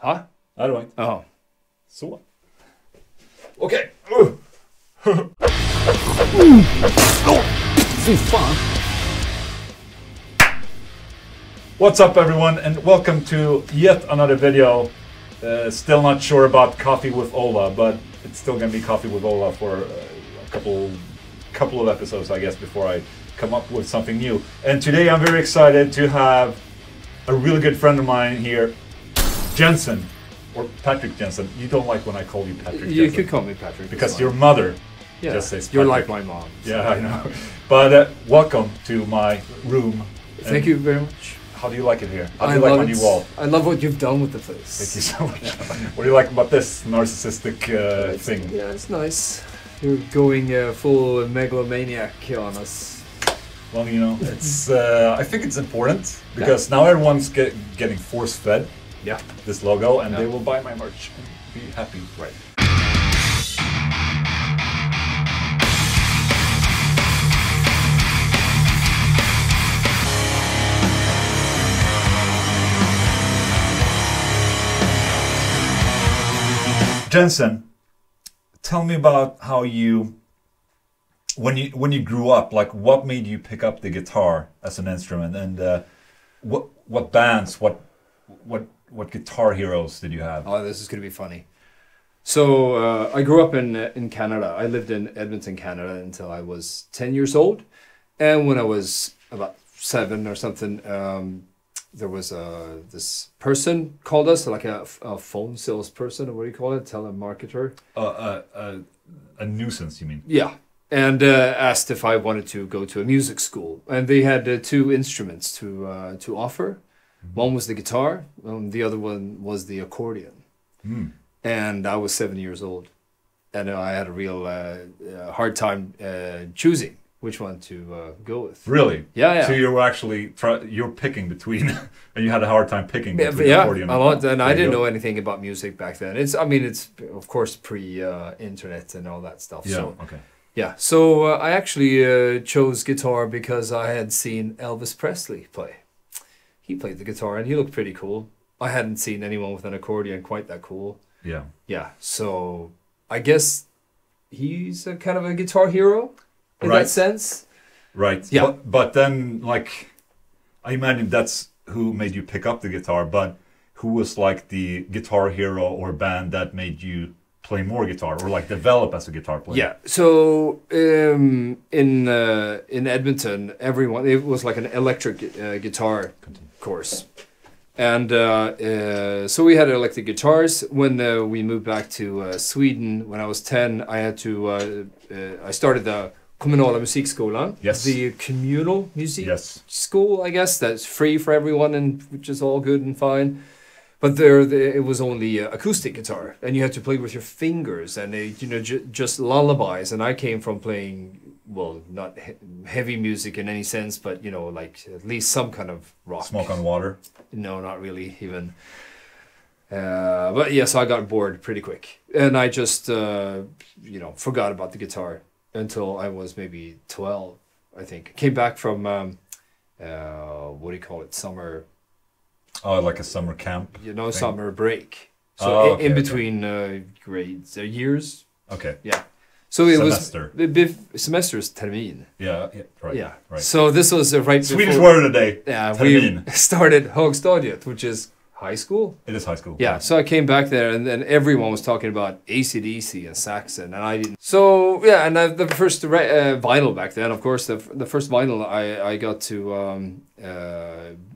Ja? Ja, det var inte. Jaha. Så. Okej. Fy fan. What's up everyone and welcome to yet another video. Still not sure about Coffee with Ola, but it's still gonna be Coffee with Ola for a couple of episodes, I guess, before I come up with something new. And today I'm very excited to have a really good friend of mine here, Jensen, or Patrik Jensen. You don't like when I call you Patrik Jensen. You could call me Patrik. Because your mother just says you're Patrik. like my mom. So. Yeah, I know. But welcome to my room. Thank you very much. How do you like it here? How do you like my new wall? I love what you've done with the place. Thank you so much. What do you like about this narcissistic thing? Yeah, it's nice. You're going full megalomaniac on us. Well, you know, it's. I think it's important because now everyone's getting force-fed. Yeah. This logo, and they will buy my merch and be happy. Right. Jensen, tell me about how you, when you grew up, like what made you pick up the guitar as an instrument, and what bands, what guitar heroes did you have? Oh, this is going to be funny. So I grew up in Canada. I lived in Edmonton, Canada until I was 10 years old. And when I was about 7 or something, there was this person called us, like a phone salesperson, or what do you call it? Telemarketer? A nuisance, you mean? Yeah. And asked if I wanted to go to a music school. And they had 2 instruments to offer. One was the guitar, the other one was the accordion. Mm. And I was 7 years old. And I had a real hard time choosing which one to go with. Really? Yeah, yeah. So you were actually, you're picking between, and you had a hard time picking between accordion a lot. And I didn't know anything about music back then. It's of course pre-internet and all that stuff. Yeah, so, okay. Yeah, so I actually chose guitar because I had seen Elvis Presley play. He played the guitar and he looked pretty cool. I hadn't seen anyone with an accordion quite that cool. Yeah. Yeah, so I guess he's a kind of a guitar hero in that sense. Right. Yeah. But then, like, I imagine that's who made you pick up the guitar, but who was like the guitar hero or band that made you play more guitar or like develop as a guitar player? Yeah. So in Edmonton, it was like an electric guitar course, and so we had electric guitars. When we moved back to Sweden when I was 10, I had to. I started the Kommunala Musikskolan, the communal music school, I guess, that's free for everyone and which is all good and fine. But it was only acoustic guitar, and you had to play with your fingers, and just lullabies. And I came from playing, well, not heavy music in any sense, but like at least some kind of rock. Smoke on Water? No, not really even. But yeah, so I got bored pretty quick, and I just forgot about the guitar until I was maybe 12, I think. Came back from what do you call it, summer. Oh, like a summer camp? Summer break. So in between grades, years. Okay. Yeah. So it semester. was semester is termin. Yeah, right. Yeah. Right. So this was right Swedish before, word of the day. Yeah, termin. We started högstadiet, which is high school. It is high school. Yeah. So I came back there, and then everyone was talking about AC/DC and Saxon, and I didn't. So yeah, and the first vinyl back then, of course, the first vinyl I got to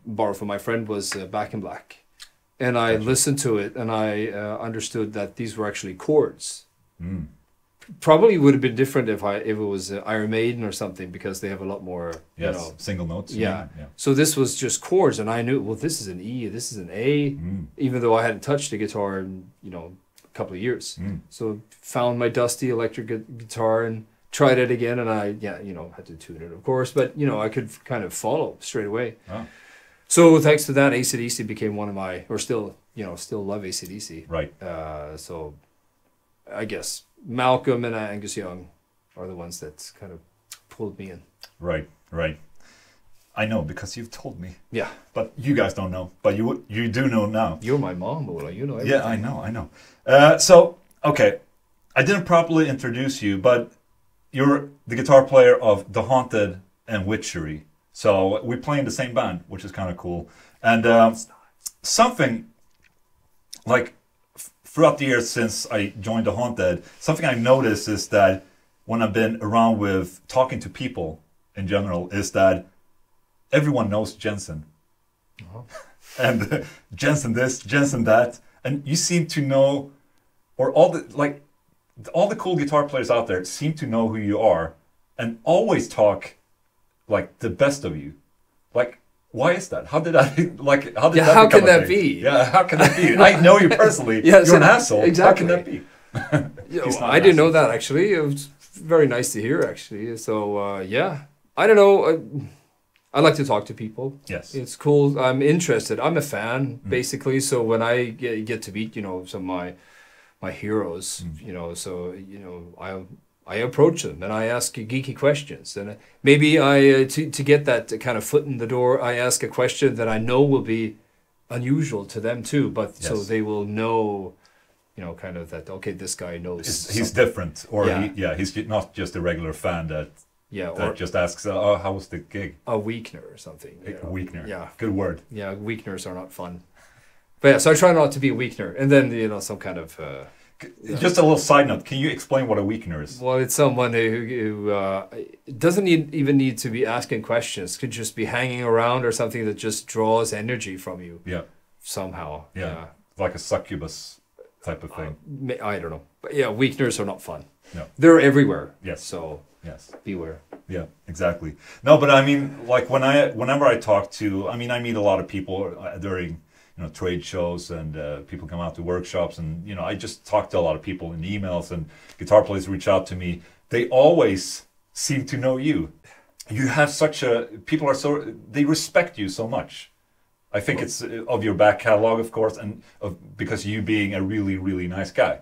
borrow from my friend was Back in Black, and I listened to it, and I understood that these were actually chords. Mm. Probably would have been different if it was Iron Maiden or something, because they have a lot more single notes. Yeah. So this was just chords, and I knew, well, this is an E, this is an A, even though I hadn't touched a guitar in a couple of years. So found my dusty electric guitar and tried it again, and I had to tune it, of course, but I could kind of follow straight away. Oh. So thanks to that, AC/DC became one of my, or still love AC/DC. Right. So I guess Malcolm and Angus Young are the ones that kind of pulled me in. Right. I know because you've told me. Yeah. But you guys don't know. But you do know now. You're my mom, Ola. You know everything. Yeah, I know. So, okay. I didn't properly introduce you, but you're the guitar player of The Haunted and Witchery. So we play in the same band, which is kind of cool. And something like throughout the years since I joined The Haunted, something I noticed is that when I've been around with talking to people in general, is that everyone knows Jensen. And Jensen this, Jensen that. And you seem to know, or all the cool guitar players out there seem to know who you are and always talk like the best of you. Like, why is that? How did that how can that be? Yeah, how can that be? I know you personally. Yeah, you're an asshole. Exactly. How can that be? I didn't know that, actually. It was very nice to hear, actually. So, yeah. I don't know. I like to talk to people. Yes. It's cool. I'm interested. I'm a fan, basically. So when I get to meet, some of my heroes, so, I approach them and I ask geeky questions. And maybe to get that kind of foot in the door, I ask a question that I know will be unusual to them too, but so they will know, kind of that, okay, this guy knows. He's different, or he's not just a regular fan that just asks, oh, how was the gig? A weakener or something. A weakener. Yeah. Good word. Yeah, weakeners are not fun. But yeah, so I try not to be a weakener. And then, some kind of... just a little side note, can you explain what a weakener is? Well, it's someone who doesn't even need to be asking questions. Could just be hanging around or something that just draws energy from you. Yeah. Somehow. Yeah. Like a succubus type of thing. I don't know. But yeah, weakeners are not fun. No. They're everywhere. Yes. So beware. Yeah, exactly. No, but I mean, like whenever I talk to, I meet a lot of people during trade shows, and people come out to workshops, and I just talk to a lot of people in emails, and guitar players reach out to me. They always seem to know you. You have they respect you so much. I think it's of your back catalog, of course, and because you being a really, really nice guy.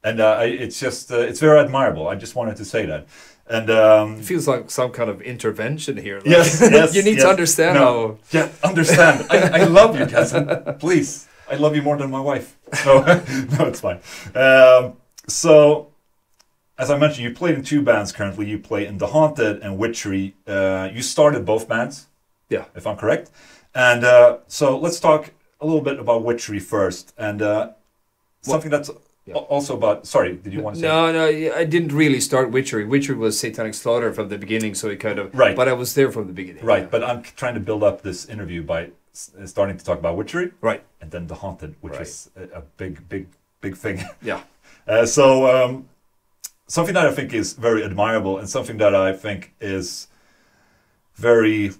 And it's just, it's very admirable. I just wanted to say that. And it feels like some kind of intervention here. Like, yes, you need to understand how. Yeah, understand. I love you, Jensen. Please, I love you more than my wife. No, no, it's fine. So, as I mentioned, you played in 2 bands currently. You play in The Haunted and Witchery. You started both bands. Yeah, if I'm correct. And so let's talk a little bit about Witchery first, and something that's. Yeah. Also about, sorry, did you want to say? No, I didn't really start Witchery. Witchery was Satanic Slaughter from the beginning, so it kind of... Right. But I was there from the beginning. Right, yeah. But I'm trying to build up this interview by starting to talk about Witchery. Right. And then The Haunted, which is a big thing. Yeah. So something that I think is very admirable, and something that I think is very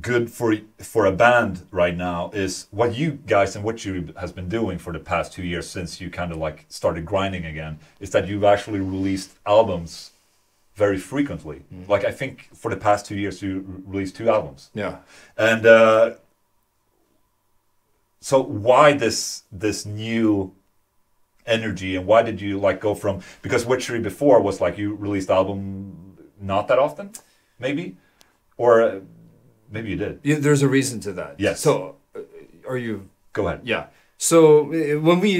good for a band right now, is what you guys and what you has been doing for the past 2 years since you kind of like started grinding again, is that you've actually released albums very frequently. Like I think for the past 2 years you released 2 albums. Yeah. And so why this new energy, and why did you like go from, because Witchery before was like you released album not that often, maybe, or maybe you did. Yeah, there's a reason to that. Yes. So, are you... Go ahead. Yeah. So, when we...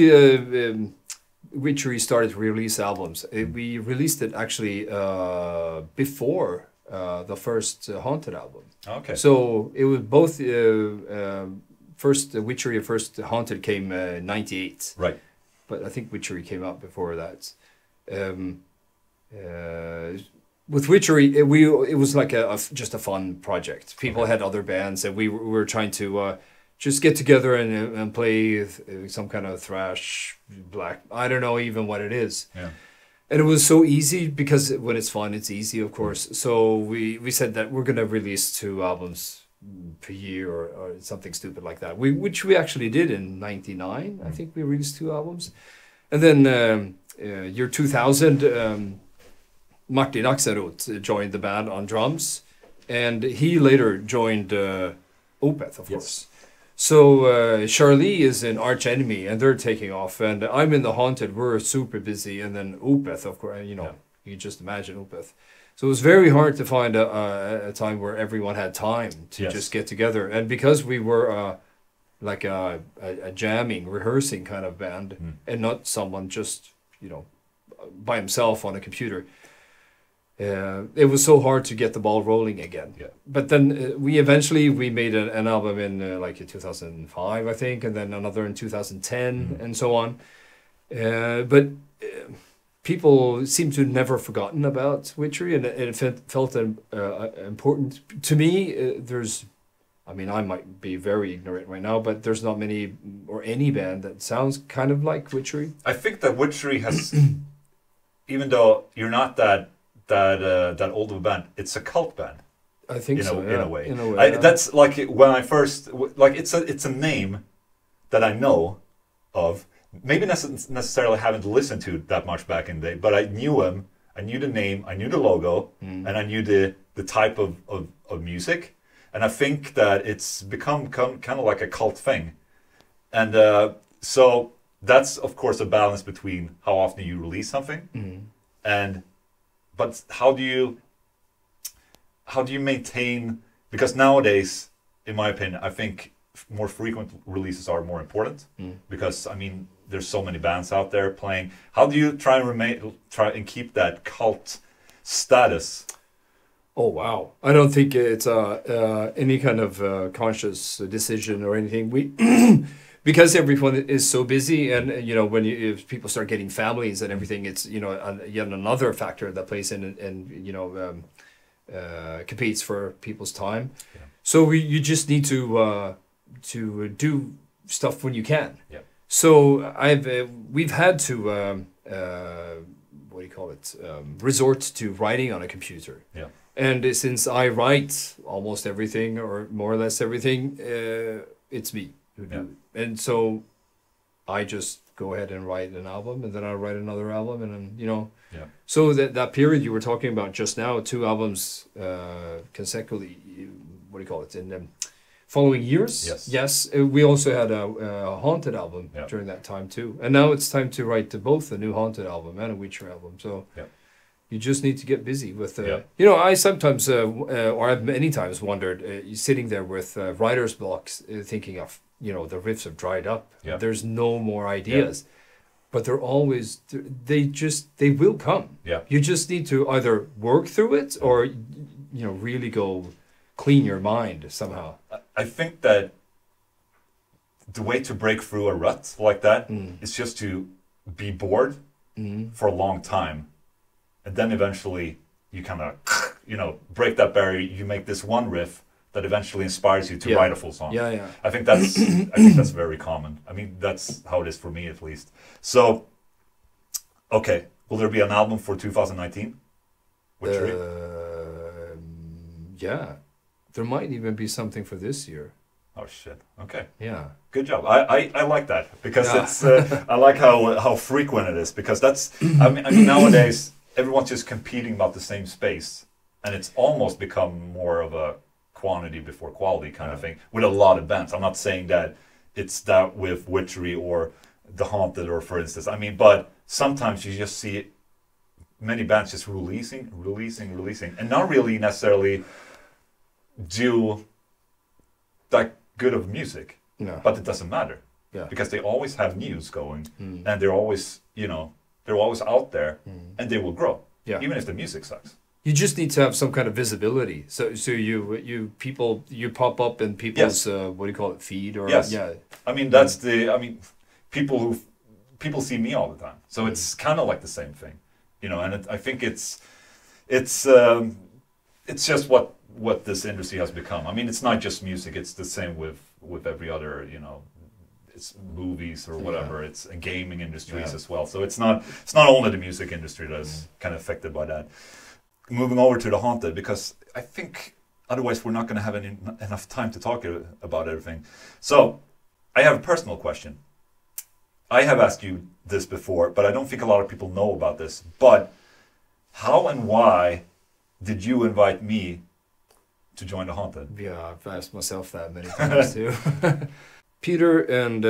Witchery started to release albums, we released it actually before the first Haunted album. Okay. So, it was both... first Witchery and first Haunted came 98. Right. But I think Witchery came out before that. With Witchery, it was like just a fun project. People had other bands, and we were trying to just get together and play some kind of thrash, black. I don't know even what it is. Yeah. And it was so easy, because when it's fun, it's easy, of course. So we said that we're gonna release 2 albums per year or something stupid like that. Which we actually did in '99. I think we released 2 albums, and then year 2000. Martin Axelrod joined the band on drums, and he later joined Opeth, of course. So Charlie is an arch enemy, and they're taking off, and I'm in the Haunted. We're super busy, and then Opeth, of course. You just imagine Opeth. So it was very hard to find a time where everyone had time to just get together. And because we were like a jamming, rehearsing kind of band, and not someone just, you know, by himself on a computer, it was so hard to get the ball rolling again. Yeah. But then we eventually made an album in like in 2005, I think, and then another in 2010, and so on. But people seem to have never forgotten about Witchery, and it felt important to me. I mean, I might be very ignorant right now, but there's not many or any band that sounds kind of like Witchery. I think that Witchery has, even though you're not that old of a band, it's a cult band. I think so. In a way. That's like when I first it's a name that I know of. Maybe necessarily haven't listened to that much back in the day, but I knew him. I knew the name. I knew the logo, and I knew the type of music. And I think that it's become kind of like a cult thing. And so that's, of course, a balance between how often you release something, but how do you maintain? Because nowadays, in my opinion, I think more frequent releases are more important. Because I mean, there's so many bands out there playing. How do you try and keep that cult status? Oh wow! I don't think it's any kind of conscious decision or anything. We because everyone is so busy, and you know, if people start getting families and everything, it's, you know, yet another factor that plays in and you know, competes for people's time. Yeah. So you just need to do stuff when you can. Yeah. So we've had to what do you call it? Resort to writing on a computer. Yeah. And since I write almost everything, or more or less everything, it's me who do it. And so I just go ahead and write an album, and then I'll write another album, and then, you know. Yeah. So that period you were talking about just now, 2 albums consecutively, what do you call it, in following years? Yes. Yes. We also had a Haunted album during that time too. And now it's time to write both a new Haunted album and a Witcher album. So... you just need to get busy with, you know, I sometimes, or I've many times wondered, sitting there with writer's blocks, thinking of, you know, the riffs have dried up. Yeah. There's no more ideas. Yeah. But they're always, they will come. Yeah. You just need to either work through it or, you know, really go clean your mind somehow. I think that the way to break through a rut like that is just to be bored for a long time. And then eventually you kind of, you know, break that barrier. You make this one riff that eventually inspires you to write a full song. Yeah, yeah. I think that's very common. I mean, that's how it is for me, at least. So, okay, will there be an album for 2019? Witchery? Yeah, there might even be something for this year. Oh shit! Okay. Yeah. Good job. I like that, because it's I like how frequent it is, because that's I mean nowadays. Everyone's just competing about the same space, and it's almost become more of a quantity before quality kind of thing with a lot of bands. I'm not saying that it's that with Witchery or the Haunted, or for instance. I mean, but sometimes you just see many bands just releasing, and not really necessarily do that good of music. No. But it doesn't matter. Yeah. Because they always have news going, and they're always, you know, they're always out there, and they will grow, even if the music sucks. You just need to have some kind of visibility. So you pop up in people's what do you call it, feed, or I mean, that's people see me all the time, so it's kind of like the same thing, you know. And I think it's just what this industry has become. I mean, it's not just music; it's the same with every other, you know. It's movies or whatever. It's gaming industries as well. So it's not only the music industry that's kind of affected by that. Moving over to the Haunted, because I think otherwise we're not going to have enough time to talk about everything. So I have a personal question. I have asked you this before, but I don't think a lot of people know about this. But how and why did you invite me to join the Haunted? Yeah, I've asked myself that many times too. Peter and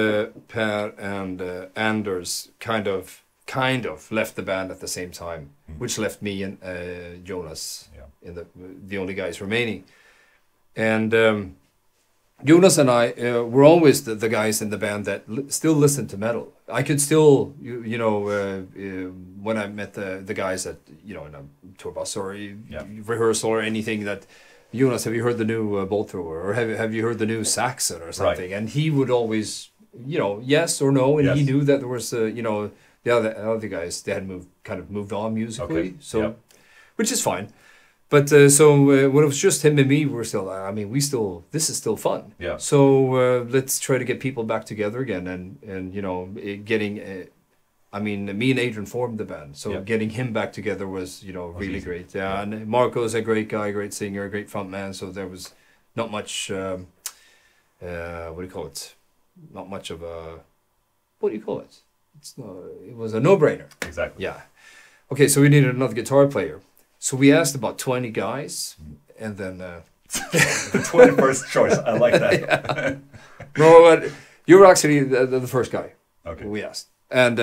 Per and Anders kind of kind of left the band at the same time, which left me and Jonas in the only guys remaining. And Jonas and I were always the guys in the band that still listened to metal. I could still, when I met the guys at, in a tour bus or rehearsal or anything, that, Jonas, have you heard the new Bolt Thrower? Or have you heard the new Saxon or something? Right. And he would always, yes or no. And he knew that there was, the other guys, they had moved on musically. So, which is fine. But when it was just him and me, we were still, this is still fun. Yeah. So let's try to get people back together again and getting, me and Adrian formed the band. So getting him back together was, really great. Yeah. And Marco's a great guy, great singer, great front man. So there was not much, what do you call it? Not much of a, what do you call it? It was a no-brainer. Exactly. Yeah. Okay, so we needed another guitar player. So we asked about 20 guys, and then... the 21st choice, I like that. Yeah. No, but you were actually the first guy we asked. And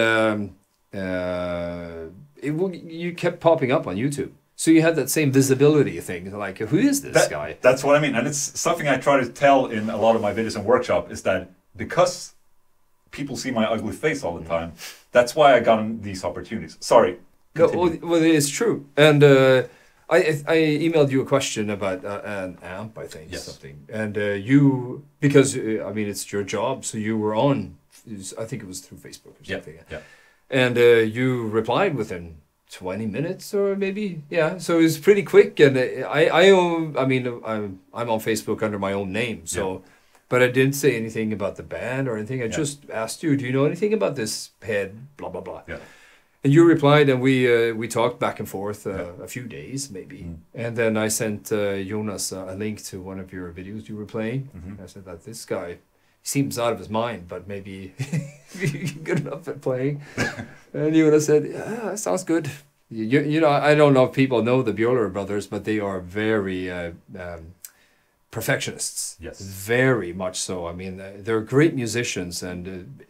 you kept popping up on YouTube. So you had that same visibility thing, like, who is this guy? That's what I mean. And it's something I try to tell in a lot of my videos and workshop, is that because people see my ugly face all the time, that's why I got these opportunities. Sorry. No, well, it's true. And I emailed you a question about an amp, I think, something. And you, because, it's your job, so you were on, I think it was through Facebook or something. Yeah. And you replied within 20 minutes or maybe, so it was pretty quick. And I'm on Facebook under my own name, so... But I didn't say anything about the band or anything. I just asked you, do you know anything about this head, blah, blah, blah. Yeah. And you replied, and we talked back and forth a few days, maybe. And then I sent Jonas a link to one of your videos you were playing. I said that this guy seems out of his mind, but maybe he's good enough at playing. And Jonas said, that sounds good. I don't know if people know the Björler brothers, but they are very... perfectionists. Yes. Very much so. They're great musicians, and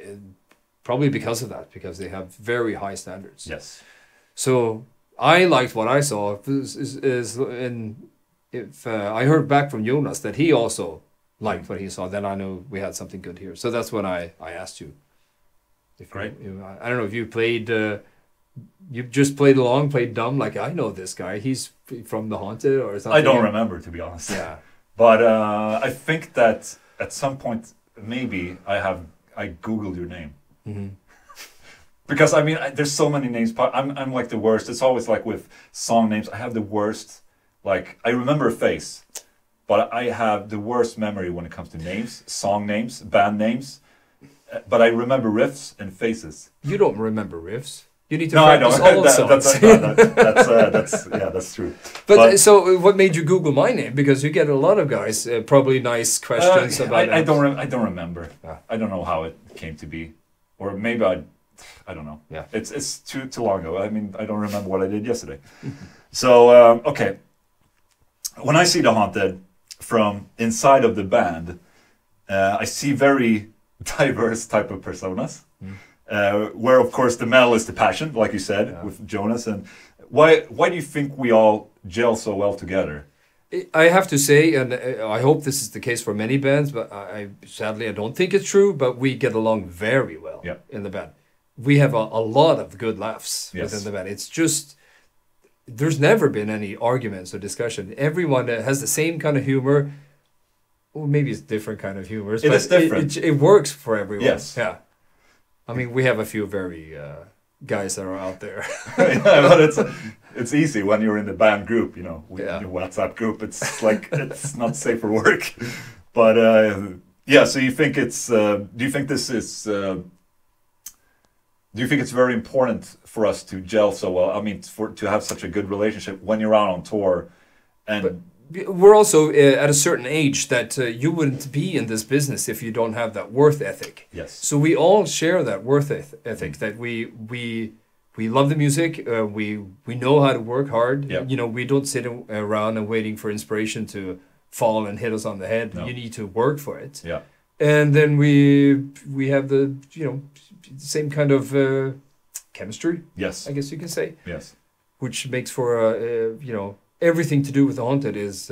probably because of that, because they have very high standards. Yes. So I liked what I saw. If I heard back from Jonas that he also liked what he saw, then I knew we had something good here. So that's when I asked you. Great. I don't know if you played... you just played along, played dumb, like, I know this guy. He's from the Haunted or something. I don't remember, to be honest. Yeah. But I think that at some point, maybe I Googled your name. Because, there's so many names. I'm like the worst. It's always like with song names. I have the worst, like, I remember a face, but I have the worst memory when it comes to names, song names, band names. But I remember riffs and faces. You don't remember riffs. You need to practice all songs. That's true. But so, what made you Google my name? Because you get a lot of guys probably nice questions about it. I don't remember. I don't know how it came to be, or maybe I don't know. Yeah, it's too long ago. I don't remember what I did yesterday. So okay, when I see the Haunted from inside of the band, I see very diverse type of personas. Where of course the metal is the passion, like you said, with Jonas. And why do you think we all gel so well together? I have to say, and I hope this is the case for many bands, but sadly I don't think it's true, but we get along very well in the band. We have a lot of good laughs within the band. It's just, there's never been any arguments or discussion. Everyone has the same kind of humor. Well, maybe it's different kind of humor. It is different. It works for everyone. Yes. Yeah. We have a few very guys that are out there. But it's easy when you're in the band group, your WhatsApp group. It's like, it's not safe for work. But so you think it's? Do you think this is? Do you think it's very important for us to gel so well? To have such a good relationship when you're out on tour, and. We're also at a certain age that you wouldn't be in this business if you don't have that worth ethic. Yes. So we all share that worth ethic, that we love the music, we know how to work hard. Yep. We don't sit around and waiting for inspiration to fall and hit us on the head. No. You need to work for it. Yeah. And then we have the same kind of chemistry. Yes. I guess you can say. Yes. Which makes for you know, everything to do with the Haunted is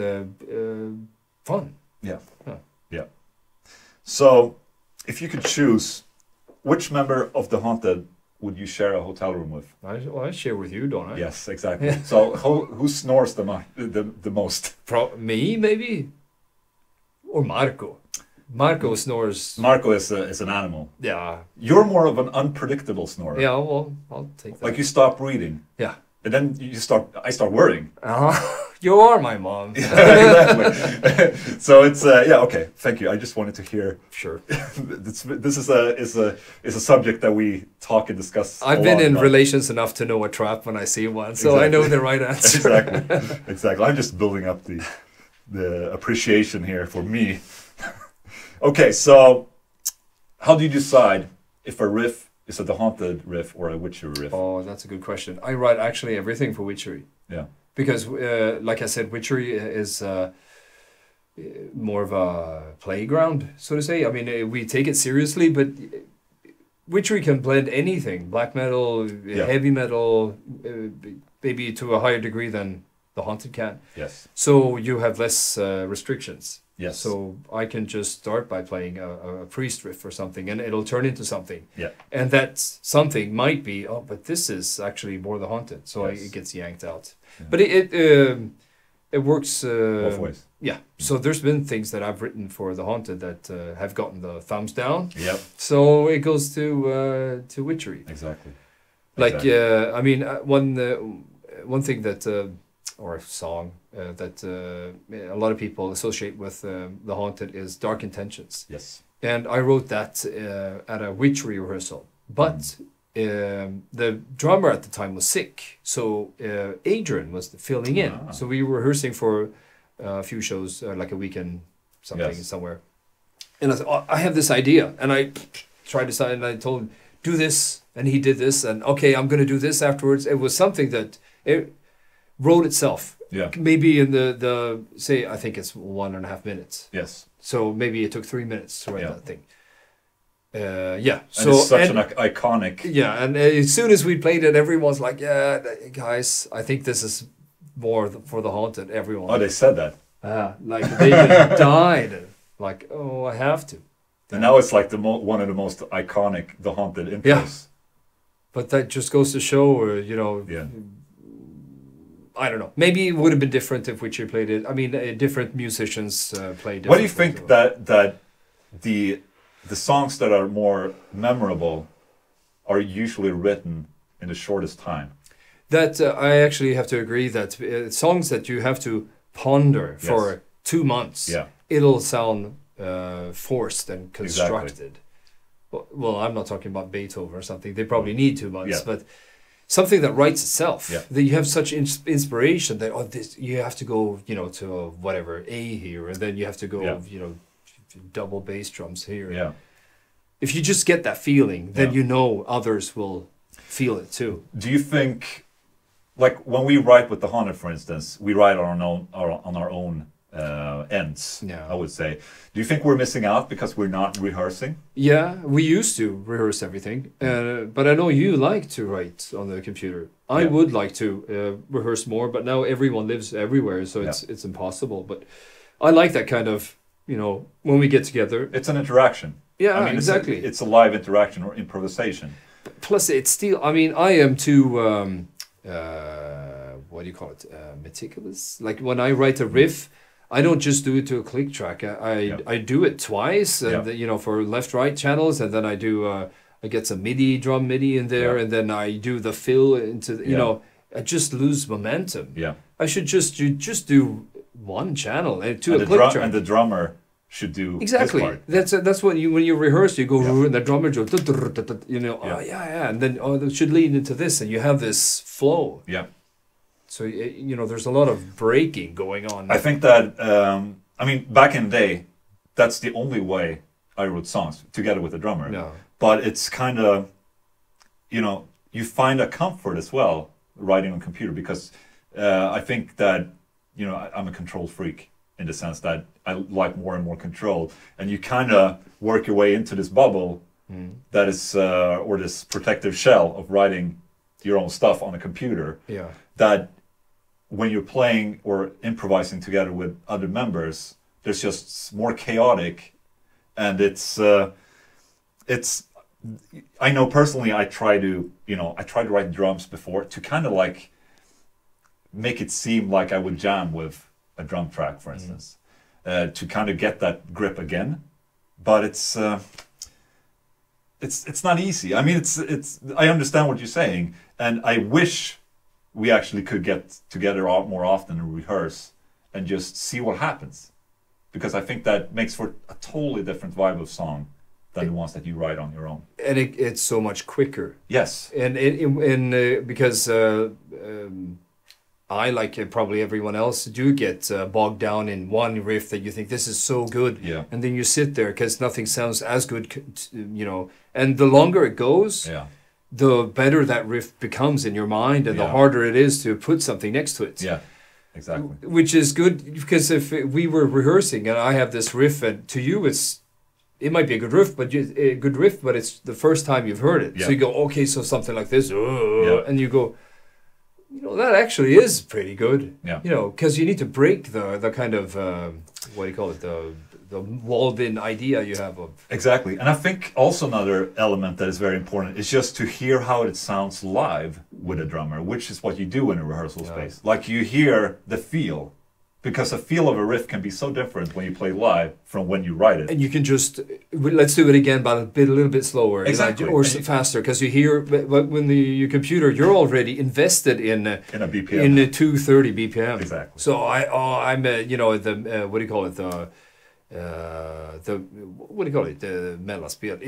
fun. Yeah. Huh. Yeah. So, if you could choose, which member of the Haunted would you share a hotel room with? I share with you, don't I? Yes, exactly. So, who snores the most? Me, maybe? Or Marco. Marco snores. Marco is an animal. Yeah. You're more of an unpredictable snorer. Yeah, well, I'll take that. Like you stop breathing. Yeah. And then I start worrying. You are my mom. Exactly. So it's yeah, okay. Thank you. I just wanted to hear. Sure. This is a subject that we talk and discuss. I've been in relations enough to know a trap when I see one, so I know the right answer. Exactly. Exactly. I'm just building up the appreciation here for me. Okay, so how do you decide if a riff is a Haunted riff or a Witchery riff? Oh, that's a good question. I write actually everything for Witchery. Yeah. Because, like I said, Witchery is more of a playground, so to say. I mean, we take it seriously, but Witchery can blend anything. Black metal, heavy metal, maybe to a higher degree than the Haunted can. Yes. So you have less restrictions. Yes. So I can just start by playing a priest riff or something, and it'll turn into something. Yeah. And that something might be, oh, but this is actually more the Haunted, so Yes. it gets yanked out. Yeah. But it works both ways. Yeah. So there's been things that I've written for the Haunted that have gotten the thumbs down. Yep. So it goes to Witchery. Exactly. Like Exactly. I mean, one thing that or a song that a lot of people associate with the Haunted is Dark Intentions. Yes. And I wrote that at a Witchery rehearsal. But the drummer at the time was sick, so Adrian was filling in. Ah. So we were rehearsing for a few shows, like a weekend, something somewhere. And I said, oh, I have this idea. And I tried to decide, and I told him, do this. And he did this. And okay, I'm going to do this afterwards. It was something that it wrote itself. Yeah. Maybe in the say, I think it's 1.5 minutes. Yes. So maybe it took 3 minutes to write that thing. Yeah. And So it's such an iconic. Yeah, and as soon as we played it, everyone's like, "Yeah, guys, I think this is more for the Haunted." Everyone. Oh, they said that. Like they just died. Like, oh, I have to. And now it's like one of the most iconic The Haunted intros. Yeah. But that just goes to show, you know. Yeah. I don't know. Maybe it would have been different if Witcher played it. I mean, different musicians played. What do you think that the songs that are more memorable are usually written in the shortest time? That I actually have to agree that songs that you have to ponder for 2 months, it'll sound forced and constructed. Exactly. Well, I'm not talking about Beethoven or something. They probably need 2 months, but something that writes itself. That you have such inspiration that this you have to go, you know, to whatever A here, and then you have to go, you know, double bass drums here. Yeah. If you just get that feeling, then you know others will feel it too. Do you think, like when we write with the Haunted, for instance, we write on our own ends? I would say. Do you think we're missing out because we're not rehearsing? Yeah, we used to rehearse everything, but I know you like to write on the computer. I would like to rehearse more, but now everyone lives everywhere, so it's impossible. But I like that kind of, you know, when we get together. It's an interaction. Yeah, I mean, exactly. It's a live interaction or improvisation. Plus, it's still, I mean, I am too, what do you call it, meticulous? Like when I write a riff, I don't just do it to a click track. I do it twice, and you know, for left-right channels, and then I do, I get some drum MIDI in there, and then I do the fill into, you know, I just lose momentum. Yeah. I should just do one channel to a click track. And the drummer should do exactly. His part. That's when you rehearse, you go and the drummer goes, you know, and then it should lead into this, and you have this flow. Yeah. So you know, there's a lot of breaking going on. I think that I mean, back in the day, that's the only way I wrote songs together with the drummer. No. But it's kind of, you know, you find a comfort as well writing on computer because I think that, you know, I'm a control freak in the sense that I like more and more control, and you kind of work your way into this bubble that is, or this protective shell of writing your own stuff on a computer. Yeah. That when you're playing or improvising together with other members, there's just more chaotic, and it's. I know personally, I try to write drums before to kind of like make it seem like I would jam with a drum track, for instance, to kind of get that grip again. But it's not easy. I mean, I understand what you're saying, and I wish we actually could get together more often and rehearse and just see what happens, because I think that makes for a totally different vibe of song than the ones that you write on your own. And it's so much quicker. Yes. And because I, like probably everyone else, do get bogged down in one riff that you think this is so good. Yeah. And then you sit there because nothing sounds as good, you know. And the longer it goes, the better that riff becomes in your mind, and the harder it is to put something next to it. Yeah, exactly. Which is good, because if we were rehearsing and I have this riff, and to you it might be a good riff, but it's the first time you've heard it. Yeah. So you go, okay, so something like this, and you go, you know, that actually is pretty good. Yeah. You know, because you need to break the kind of what do you call it, the walled-in idea you have of. Exactly, and I think also another element that is very important is just to hear how it sounds live with a drummer, which is what you do in a rehearsal space. Like, you hear the feel. Because the feel of a riff can be so different when you play live from when you write it. And you can just, let's do it again, but a little bit slower. Exactly. Or faster, because you hear, when your computer, you're already invested in a BPM. In a 230 BPM. Exactly. So I'm, you know, what do you call it? The mellanspel,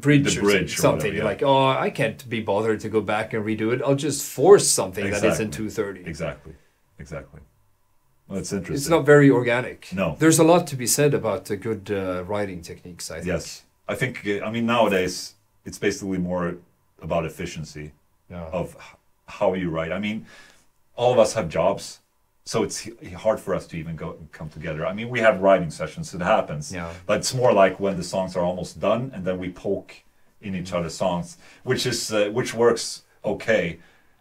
bridge, the bridge or something. Whatever, You're like, I can't be bothered to go back and redo it. I'll just force something that is in 230. Exactly. Well, that's interesting. It's not very organic. No. There's a lot to be said about the good writing techniques, I think. Yes. I think, I mean, nowadays, it's basically more about efficiency of how you write. I mean, all of us have jobs, so it's hard for us to even come together. I mean, we have writing sessions, it happens. Yeah. But it's more like when the songs are almost done, and then we poke in each other's songs, which works okay,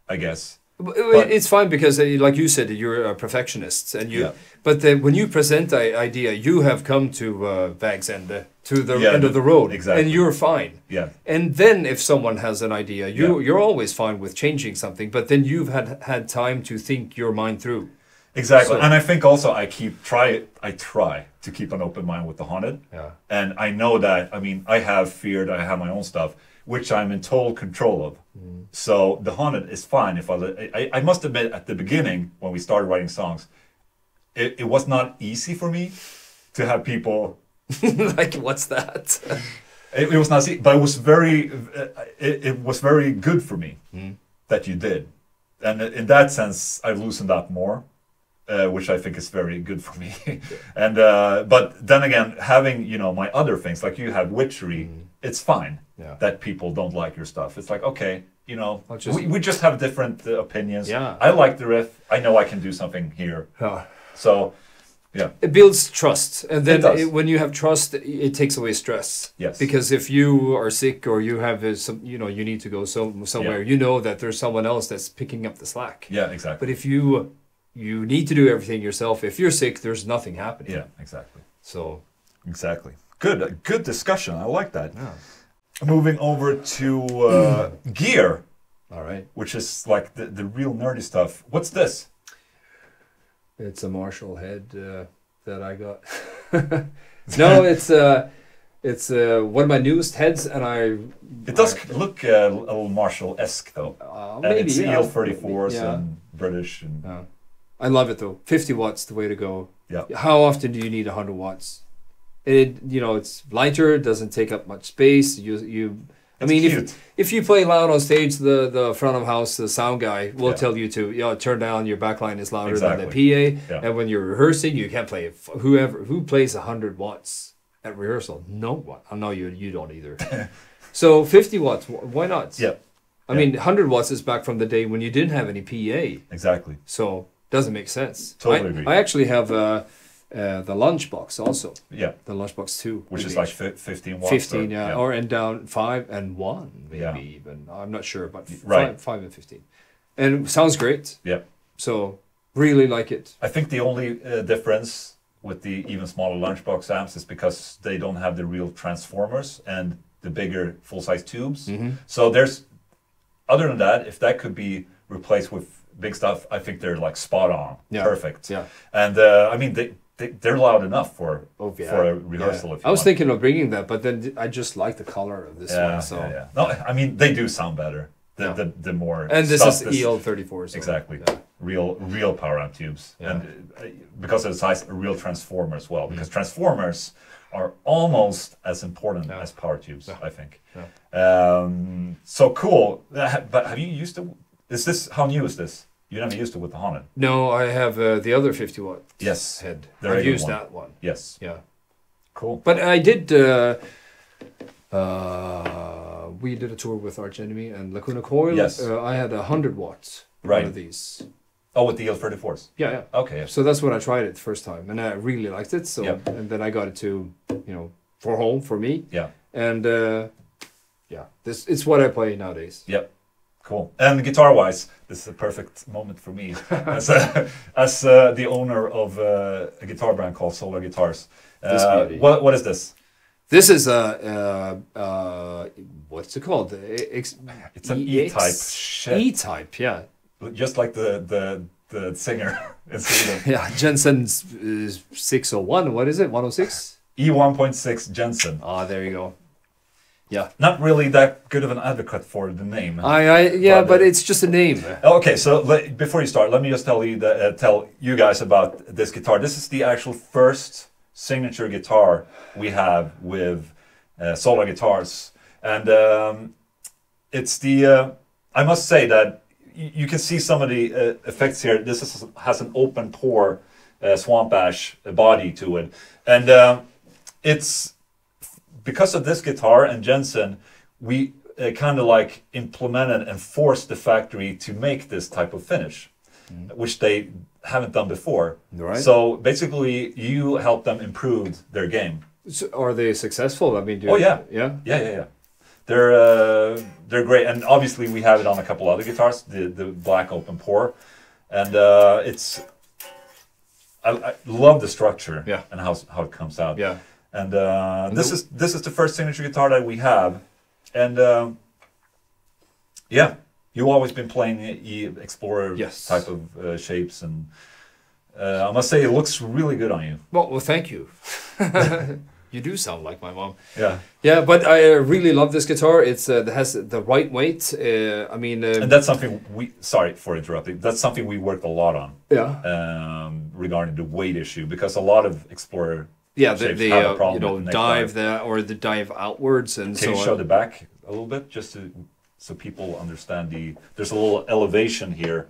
I guess. But it's fine, because, like you said, you're a perfectionist, and you. Yeah. But when you present the idea, you have come to Vägs ände, to the end of the road, exactly. And you're fine. Yeah. And then if someone has an idea, you're always fine with changing something. But then you've had time to think your mind through. Exactly, so, and I think also I try to keep an open mind with the Haunted. Yeah. And I know that, I mean, I have feared, I have my own stuff, which I'm in total control of. So the Haunted is fine. If I must admit, at the beginning, when we started writing songs, it was not easy for me to have people like, what's that? it was not easy, but it was very good for me that you did, and in that sense, I've loosened up more, which I think is very good for me. And but then again, having, you know, my other things, like you have Witchery, it's fine. Yeah. That people don't like your stuff. It's like, okay, you know, we just have different opinions. Yeah. I like the riff. I know I can do something here. So, yeah. It builds trust. And then when you have trust, it takes away stress. Yes. Because if you are sick, or you have some, you know, you need to go somewhere, you know that there's someone else that's picking up the slack. Yeah, exactly. But if you need to do everything yourself, if you're sick, there's nothing happening. Yeah, exactly. So. Exactly. Good discussion. I like that. Yeah. Moving over to gear. All right. Which is like the real nerdy stuff. What's this? It's a Marshall head that I got. No, it's one of my newest heads, and It does look a little Marshall-esque though. Maybe, it's EL34s and British. And I love it though. 50 watts, the way to go. Yeah. How often do you need 100 watts? It's lighter, doesn't take up much space. I mean, if you play loud on stage, the front of house, the sound guy will tell you to turn down, your backline is louder than the PA. Yeah. And when you're rehearsing, you can't play it. Who plays 100 watts at rehearsal? No one. I know you don't either. So 50 watts, why not? Yeah. I mean, 100 watts is back from the day when you didn't have any PA. Exactly. So doesn't make sense. Totally agree. I actually have the lunchbox also. Yeah. The lunchbox 2. Which is like 15 watts. 15, yeah. Or and down 5 and 1, maybe even. I'm not sure, but 5 and 15. And it sounds great. Yeah. So, really like it. I think the only difference with the even smaller lunchbox amps is because they don't have the real transformers and the bigger full-size tubes. So there's, other than that, if that could be replaced with big stuff, I think they're like spot on, perfect. Yeah. And I mean, they're loud enough for a rehearsal. If you I was thinking of bringing that, but then I just like the color of this one. So no, I mean they do sound better. The more and this is EL34. So, exactly, real power amp tubes, and because of the size, a real transformer as well. Because transformers are almost as important as power tubes, I think. So cool. But have you used it? Is this, how new is this? You never used it with the Haunted? No, I have the other 50 watt head. I've used that one. Yes. Yeah. Cool. But I did, we did a tour with Arch Enemy and Lacuna Coil. Yes. I had 100 watts. One of these. Oh, with the EL34s? Yeah, yeah. Okay. Yeah. So that's when I tried it the first time. And I really liked it. So, and then I got it to, for home, for me. Yeah. And, it's what I play nowadays. Yep. Cool. And guitar-wise, this is a perfect moment for me as the owner of a guitar brand called Solar Guitars. What is this? This is what's it called? It's an E-type shit. E-type, yeah. Just like the singer in Sweden. Yeah, Jensen's 601. What is it? 106? E1.6 Jensen. Ah, there you go. Yeah. Not really that good of an advocate for the name. But it's just a name. Okay, so before you start, let me just tell you guys about this guitar. This is the actual first signature guitar we have with Solar Guitars, and it's the. I must say that you can see some of the effects here. This has an open pore swamp ash body to it, and it's. Because of this guitar and Jensen, we kind of like implemented and forced the factory to make this type of finish, which they haven't done before. Right. So basically, you help them improve their game. So are they successful? I mean, yeah. They're great, and obviously we have it on a couple other guitars, the black open pore, and it's. I love the structure and how it comes out. Yeah. And this is the first signature guitar that we have, and you've always been playing Explorer type of shapes, and I must say it looks really good on you. Well, thank you. You do sound like my mom. Yeah, but I really love this guitar. It has the right weight. I mean, and that's something we. Sorry for interrupting. That's something we worked a lot on. Yeah. Regarding the weight issue, because a lot of Explorer. Yeah, the dive or the dive outwards and so on. Can you show the back a little bit, just so people understand there's a little elevation here,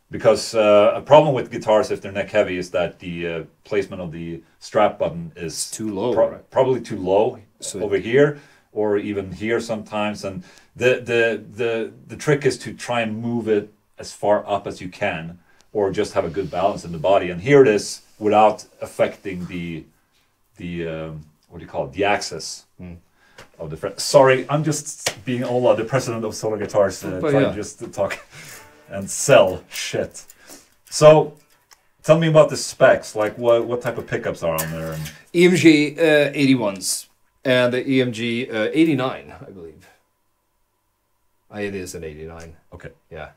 because a problem with guitars if they're neck heavy is that the placement of the strap button is too low, probably too low over here or even here sometimes, and the trick is to try and move it as far up as you can, or just have a good balance in the body. And here it is without affecting the what do you call it? The axis of the fret. Sorry, I'm just being Ola, the president of Solar Guitars, trying just to talk and sell shit. So, tell me about the specs. Like, what type of pickups are on there? EMG 81s and the EMG 89, I believe. It is an 89. Okay. Yeah.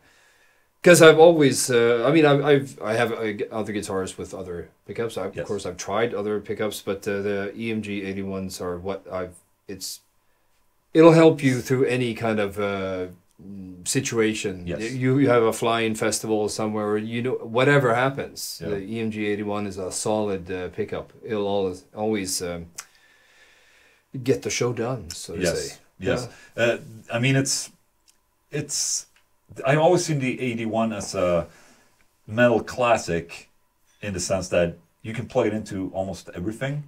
Because I've always, I have other guitars with other pickups. Of course, I've tried other pickups, but the EMG 81s are what it'll help you through any kind of situation. Yes. You have a flying festival somewhere, whatever happens, Yeah. the EMG 81 is a solid pickup. It'll always get the show done, so to say. Yes. I mean, it's. I've always seen the 81 as a metal classic in the sense that you can plug it into almost everything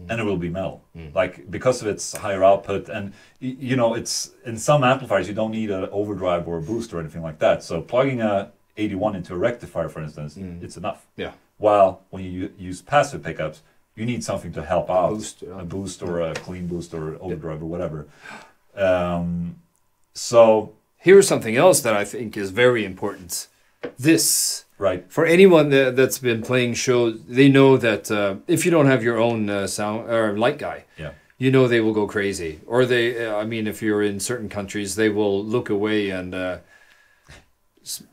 and it will be metal. Like, because of its higher output, and it's in some amplifiers you don't need an overdrive or a boost or anything like that. So plugging a 81 into a rectifier, for instance, it's enough. Yeah. While when you use passive pickups, you need something to help out, yeah. a boost or a clean boost or overdrive or whatever. So here's something else that I think is very important. This, right, for anyone that's been playing shows, they know that if you don't have your own sound or light guy, yeah, you know they will go crazy. Or they, I mean, if you're in certain countries, they will look away and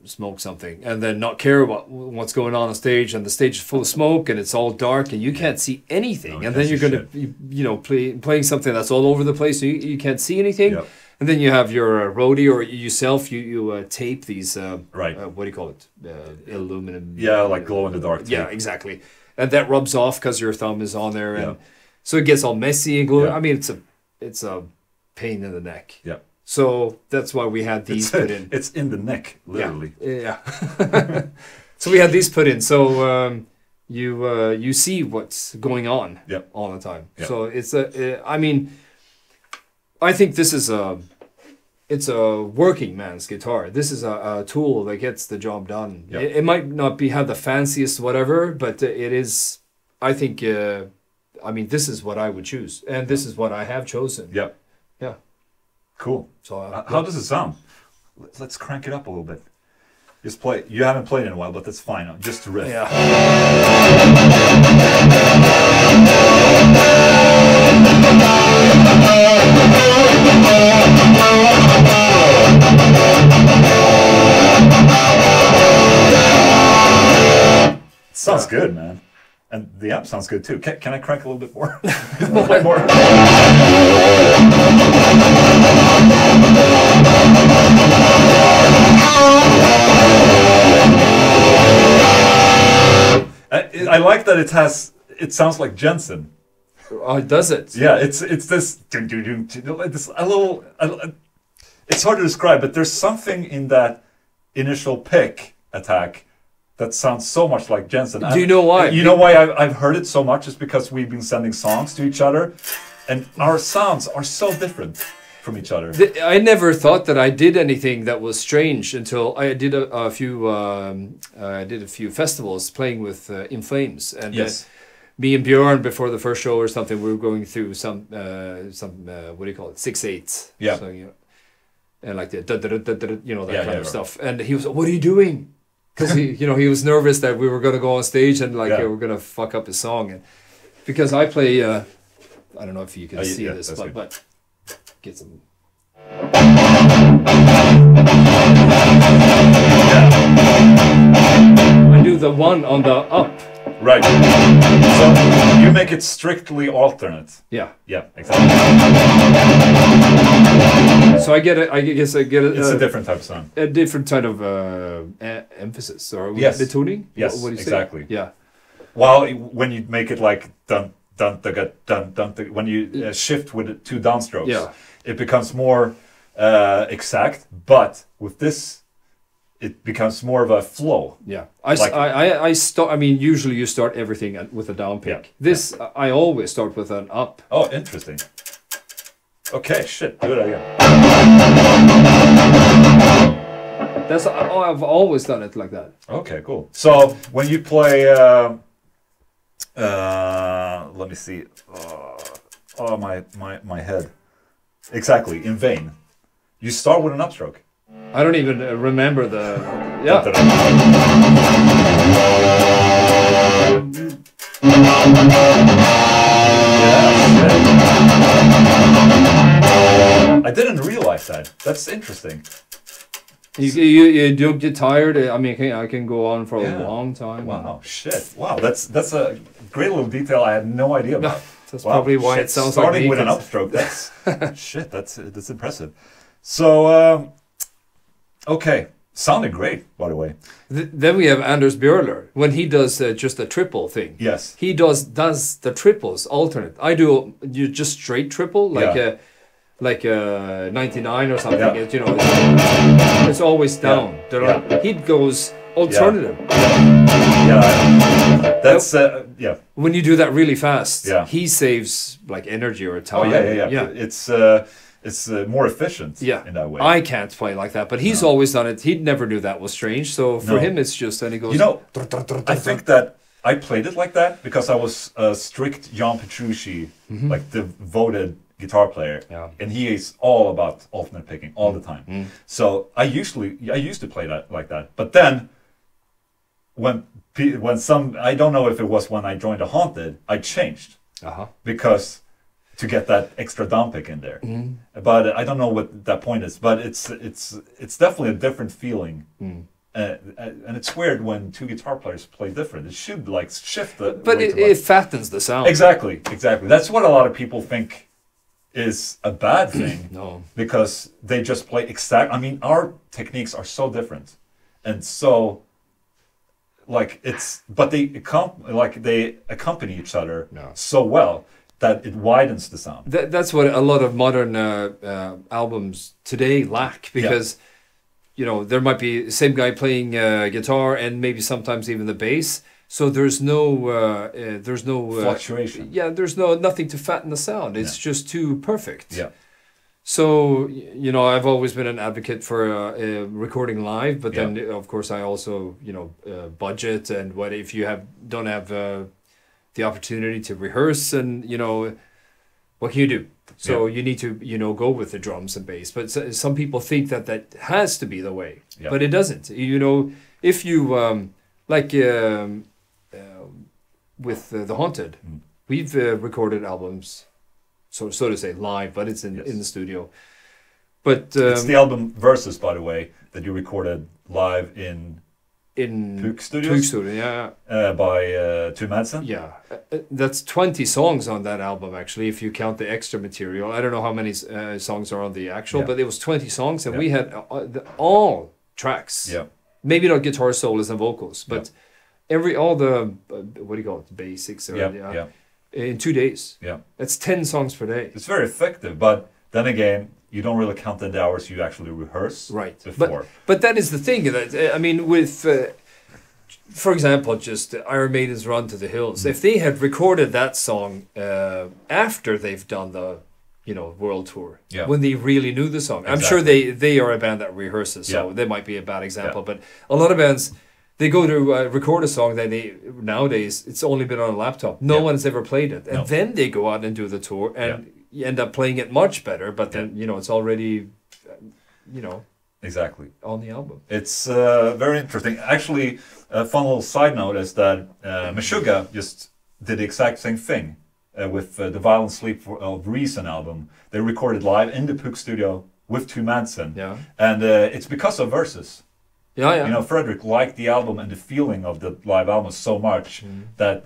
smoke something and then not care about what's going on stage, and the stage is full of smoke and it's all dark and you can't see anything. No, and then you're going to, you know, playing something that's all over the place, so you can't see anything. Yep. And then you have your roadie or yourself, you tape these, right, what do you call it? Aluminum. Yeah, like glow in the dark tape. Yeah, exactly. And that rubs off because your thumb is on there, and so it gets all messy and glue. I mean, it's a pain in the neck. Yeah. So that's why we had these put in. It's in the neck, literally. Yeah. So we had these put in, so you see what's going on all the time. Yep. So it's I mean, I think this is it's a working man's guitar. This is a tool that gets the job done. Yep. It might not have the fanciest whatever, but it is. I think. I mean, this is what I would choose, and this is what I have chosen. Yep. Yeah. Cool. So how does it sound? Let's crank it up a little bit. Just play. You haven't played in a while, but that's fine. Just to riff. Yeah. Sounds good, man. And the amp sounds good too. Can I crank a little bit more? Play more. I like that it sounds like Jensen. Oh, does it? Yeah, it's this a little. It's hard to describe, but there's something in that initial pick attack that sounds so much like Jensen. Do you know why? You know why I've heard it so much is because we've been sending songs to each other, and our sounds are so different from each other. I never thought that I did anything that was strange until I did a few festivals playing with In Flames, and yes. Me and Björn before the first show or something, we were going through some what do you call it, 6/8. Yeah. So, you know, and like the you know, that kind of right. stuff. And he was, what are you doing? Because he was nervous that we were going to go on stage and like we were going to fuck up his song. And because I play, I don't know if you can see this, but get some. I do the one on the up. Right. So you make it strictly alternate. Yeah. Yeah, exactly. So I guess I get it. It's a different type of sound. A different kind of emphasis or the tuning. Yes, what do you exactly. Say? Yeah. While when you make it like dun dun dun dun dun, when you shift with the two downstrokes, it becomes more exact. But with this, it becomes more of a flow. Yeah, I start. I mean, usually you start everything with a down pick. Yeah. This I always start with an up. Oh, interesting. Okay, shit, do it again. That's I've always done it like that. Okay, cool. So when you play, let me see. Oh, my head. Exactly, In Vain. You start with an upstroke. I don't even remember the. I didn't realize that. That's interesting. You don't get tired. I mean, I can go on for a long time. Wow, shit. Wow, that's a great little detail I had no idea about. That's probably why it sounds like starting with an upstroke. That's shit. That's impressive. So, okay, sounded great, by the way. Then we have Anders Björler when he does just a triple thing. Yes, he does the triples alternate. I do just straight triple like a 99 or something. Yeah. You know, it's always down. Yeah. He goes alternative. Yeah, that's yeah. When you do that really fast, he saves like energy or time. Oh yeah. It's more efficient in that way. I can't play like that, but he's always done it. He never knew that was strange. So for him, it's just, and he goes. You know, I think that I played it like that because I was a strict John Petrucci, like devoted guitar player, and he is all about alternate picking all the time. So I used to play that like that, but then when I don't know if it was when I joined a Haunted, I changed because to get that extra down pick in there. But I don't know what that point is, but it's definitely a different feeling. And it's weird when two guitar players play different. It should like shift the. But it fattens the sound. Exactly. That's what a lot of people think is a bad thing. No. Because they just play exact. I mean, our techniques are so different, and so like but they accompany each other so well that it widens the sound. That's what a lot of modern albums today lack, because. You know, there might be the same guy playing guitar and maybe sometimes even the bass. So there's no fluctuation. Yeah, there's nothing to fatten the sound. It's just too perfect. Yeah. So you know, I've always been an advocate for recording live, but then of course I also budget, and what if you don't have the opportunity to rehearse, and what can you do? So you need to, go with the drums and bass. But some people think that has to be the way, but it doesn't. If you with the Haunted, we've recorded albums, so to say live, but it's in the studio. But it's the album Versus, by the way, that you recorded live in Puk Studios? Puk Studio, yeah. By Two Madsen? Yeah. That's 20 songs on that album, actually, if you count the extra material. I don't know how many songs are on the actual, but it was 20 songs, and we had all tracks. Yeah. Maybe not guitar solos and vocals, but all the, what do you call it, basics. In 2 days. Yeah. That's 10 songs per day. It's very effective, but then again, you don't really count the hours you actually rehearse before. But that is the thing. That I mean, with, for example, just Iron Maiden's Run to the Hills. If they had recorded that song after they've done the, world tour, when they really knew the song. I'm sure they are a band that rehearses, so they might be a bad example. But a lot of bands, they go to record a song that nowadays, it's only been on a laptop. No one's ever played it. And then they go out and do the tour, and you end up playing it much better, but then it's already exactly on the album. It's very interesting. Actually, a fun little side note is that Meshuggah just did the exact same thing with the Violent Sleep of Reason album. They recorded live in the Puk studio with Two Madsen, and it's because of Versus. Fredrik liked the album and the feeling of the live album so much that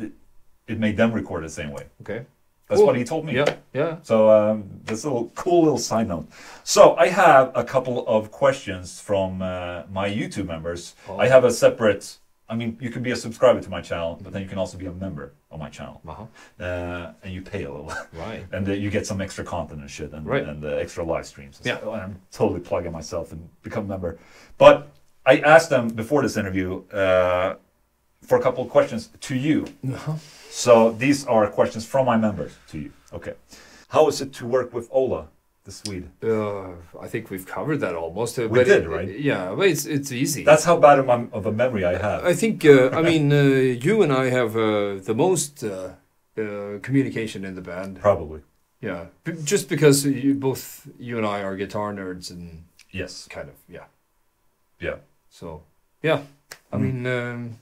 it made them record the same way. Okay. That's what he told me. Yeah. So that's a cool little side note. So I have a couple of questions from my YouTube members. I have a separate. I mean, you can be a subscriber to my channel, but then you can also be a member of my channel, and you pay a little, right? And you get some extra content and shit, and extra live streams. So I'm totally plugging myself and become a member. But I asked them before this interview for a couple of questions to you. So these are questions from my members to you. Okay. How is it to work with Ola the Swede? I think we've covered that almost. We did, right? Yeah, but it's easy. That's how bad of a memory I have. I think, you and I have the most communication in the band. Probably. Yeah, just because you and I are guitar nerds and kind of, Yeah. So, I mean...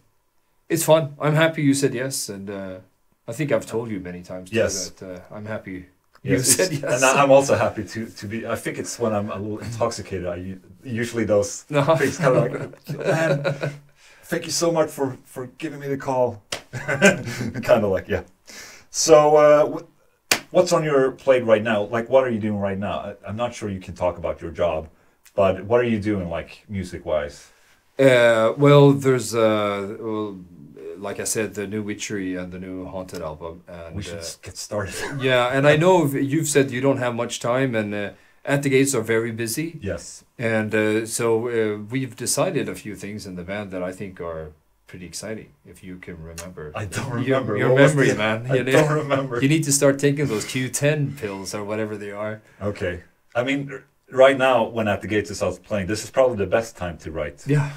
it's fun. I'm happy you said yes, and I think I've told you many times that I'm happy you said yes. And I'm also happy to be. I think it's when I'm a little intoxicated. Usually those things kind of like, man, thank you so much for giving me the call. Kind of like, So what's on your plate right now? Like, what are you doing right now? I'm not sure you can talk about your job, but what are you doing, like, music-wise? Well, there's like I said, the new Witchery and the new Haunted album. And, we should get started. And I know you've said you don't have much time, and At the Gates are very busy. Yes. And so we've decided a few things in the band that I think are pretty exciting, if you can remember. I don't remember. Your memory, man. I don't remember. You need to start taking those Q10 pills or whatever they are. Okay. I mean, right now, when At the Gates is out playing, this is probably the best time to write. Yeah.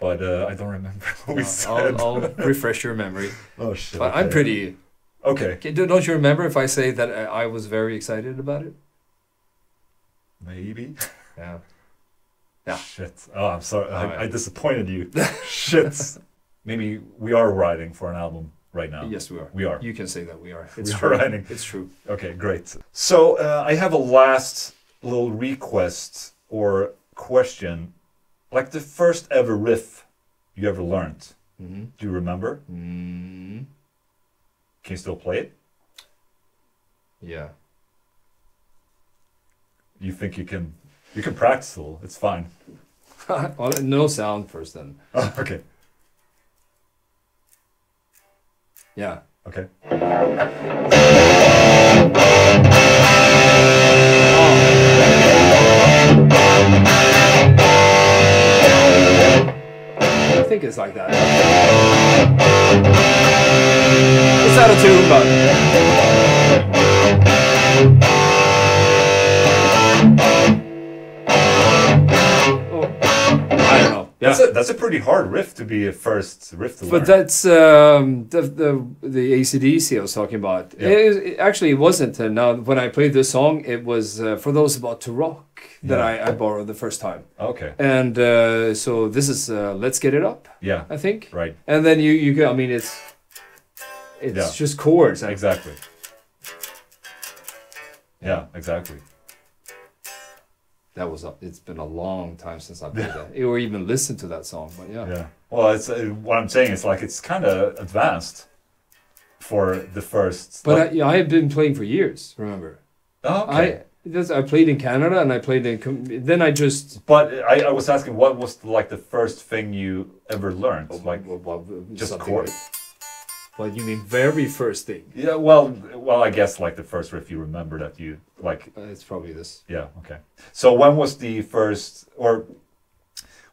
but I don't remember what we said. I'll refresh your memory. Oh shit! But I'm pretty. Okay. Don't you remember if I say that I was very excited about it? Maybe. Yeah. Yeah. Shit. Oh, I'm sorry. I disappointed you. Shit. Maybe we are writing for an album right now. Yes, we are. We are. You can say that we are. It's we true. are writing. It's true. Okay, great. So I have a last little request or question. Like the first ever riff you ever learned. Mm-hmm. Do you remember? Mm-hmm. Can you still play it? Yeah. You think you can practice a little, it's fine. Well, no sound first then. Oh, okay. Yeah. Okay. I think it's like that. It's out of tune, but I don't know. Yeah. That's a pretty hard riff to be a first riff to learn. But that's the AC/DC I was talking about. Yeah. It actually wasn't. Now, when I played this song, it was For Those About to Rock that I borrowed the first time. Okay. And so this is Let's Get It Up. Yeah. I think. Right. And then you go. I mean, it's just chords. Exactly. Yeah. Exactly. That was it's been a long time since I played that, or even listened to that song. But yeah. Yeah. Well, it's what I'm saying is like it's kind of advanced for the first. But I had been playing for years. Remember? Oh, okay. I played in Canada and I played in. Then I just. But I was asking, what was like the first thing you ever learned? Like just chords. Well, you mean very first thing? Yeah. Well, I guess like the first riff you remember that you like. It's probably this. Yeah. Okay. So when was the first, or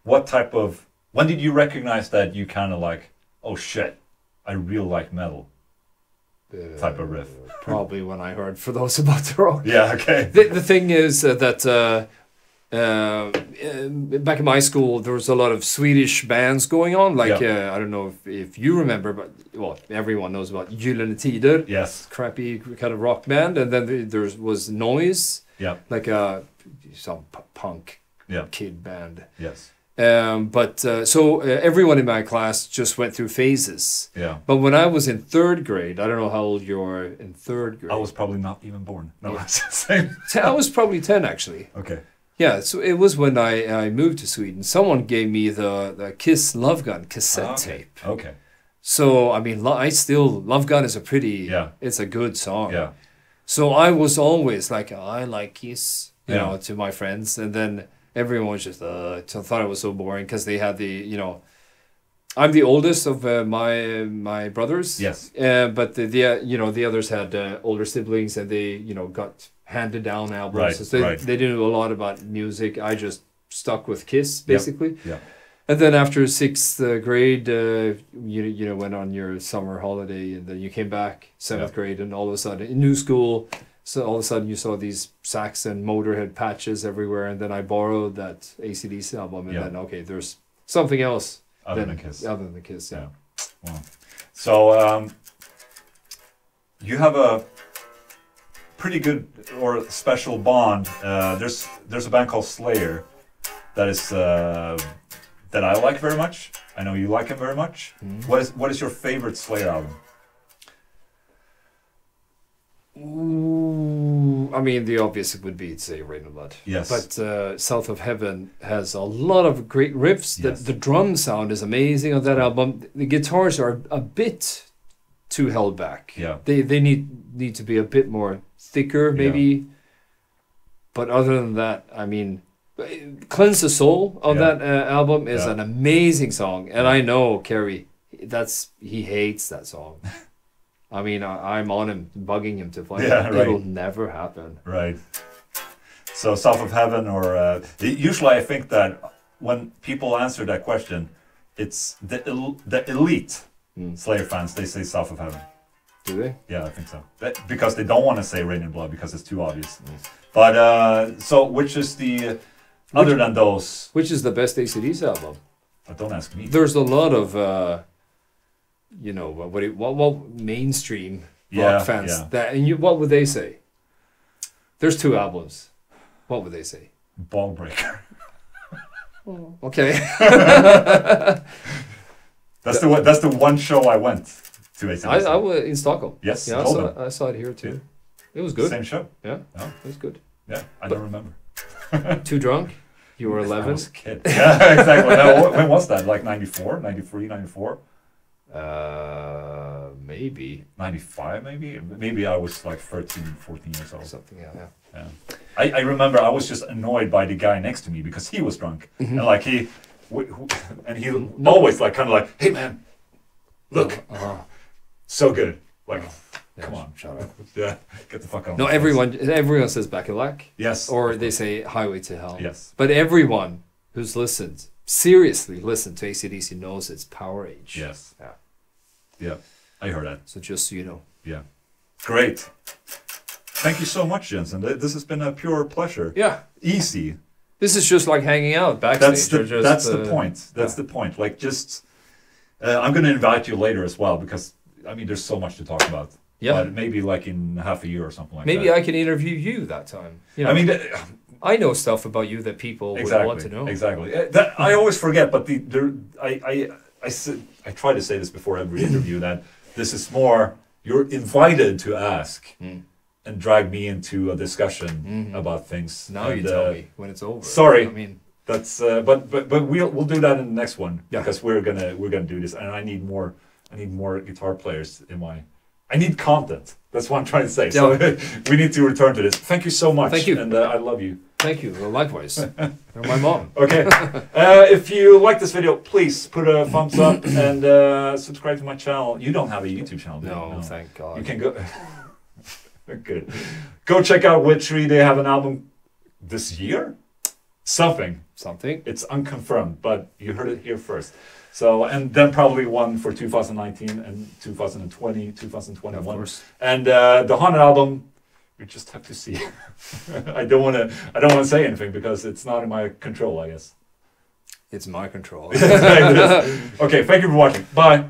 what type of? When did you recognize that you kind of like? Oh shit! I really like metal. Type of riff. Probably when I heard For Those About to Rock. Yeah. Okay. The thing is that. Back in my school, there was a lot of Swedish bands going on. Like I don't know if you remember, but well, everyone knows about Gyllene Tider. Yes. Crappy kind of rock band, and then there was Noise. Yeah. Like some punk kid band. Yes. So everyone in my class just went through phases. Yeah. But when I was in third grade, I don't know how old you are in third grade. I was probably not even born. No, Yeah. same. I was probably 10 actually. Okay. Yeah, so it was when I moved to Sweden. Someone gave me the Kiss Love Gun cassette tape. Okay. So, I mean, Love Gun is a pretty, it's a good song. Yeah. So I was always like, I like Kiss, you know, to my friends. And then everyone was just, thought it was so boring because they had I'm the oldest of my brothers. Yes. But the others had older siblings and they, got handed down albums. Right, So they didn't know a lot about music. I just stuck with Kiss, basically. Yeah. And then after 6th grade, you went on your summer holiday, and then you came back 7th grade, and all of a sudden, in new school, so all of a sudden you saw these Sax and Motorhead patches everywhere, and then I borrowed that AC/DC album, and then, okay, there's something else other than Kiss. Other than Kiss, yeah. Wow. So, you have a pretty good or special bond. There's a band called Slayer that is that I like very much. I know you like him very much. Mm-hmm. What is your favorite Slayer album? Ooh, I mean, the obvious would be, say, Rain and Blood. Yes. But South of Heaven has a lot of great riffs. Yes. The drum sound is amazing on that album. The guitars are a bit too held back. Yeah. They need to be a bit more thicker, maybe. Yeah. But other than that, I mean, Cleanse the Soul on that album is an amazing song. And I know, Kerry, he hates that song. I mean, I'm on him, bugging him to play it. Right. It'll never happen. Right. So South of Heaven, or usually I think that when people answer that question, it's the elite Slayer fans, they say South of Heaven. Do they? Yeah, I think so. Because they don't want to say Rain and Blood because it's too obvious. But so which is the other than those? Which is the best AC/DC album? Don't ask me. There's a lot of, you know, what mainstream rock fans that, and what would they say? There's 2 albums. What would they say? Ball breaker. Okay. That's the one show I went to. I was in Stockholm. Yes, yeah, I saw it here too. Yeah. It was good. Same show. Yeah, it was good. Yeah, I don't remember. Too drunk? You were 11? I was a kid. Yeah, exactly. No, when was that? Like 94, 93, 94? Maybe. 95, maybe? Maybe I was like 13, 14 years old. Something, yeah. I remember I was just annoyed by the guy next to me because he was drunk. And like he always like kind of like, hey man, look, so good. Like, come on, shut up. Yeah, get the fuck out. No, everyone says Back in Black. Yes. Or they say Highway to Hell. Yes. But everyone who's listened, seriously listened to AC/DC knows it's Power Age. Yes. Yeah, I heard that. So just so you know. Yeah. Great. Thank you so much, Jensen. This has been a pure pleasure. Yeah. Easy. This is just like hanging out backstage. That's the point. That's the point. Like, just I'm going to invite you later as well because I mean, there's so much to talk about. Yeah. But maybe like in half a year or something like that. Maybe I can interview you that time. You know, I mean, I know stuff about you that people would want to know. Exactly. I always forget, but I try to say this before every interview that this is more you're invited to ask. And drag me into a discussion about things. Now you tell me when it's over. Sorry, I mean that's but we'll do that in the next one because we're gonna do this, and I need more guitar players in my. I need content. That's what I'm trying to say. So we need to return to this. Thank you so much. Thank you, and I love you. Thank you. Well, likewise. You're my mom. Okay. If you like this video, please put a thumbs up and subscribe to my channel. You don't have a YouTube channel, do you? No, thank God. You can go. Good. Go check out Witchery. They have an album this year? Something. It's unconfirmed, but you heard it here first. So, and then probably one for 2019 and 2020, 2021. Of course. And the Haunted album, you just have to see. I don't want to say anything because it's not in my control, I guess. It's my control. Okay, thank you for watching. Bye.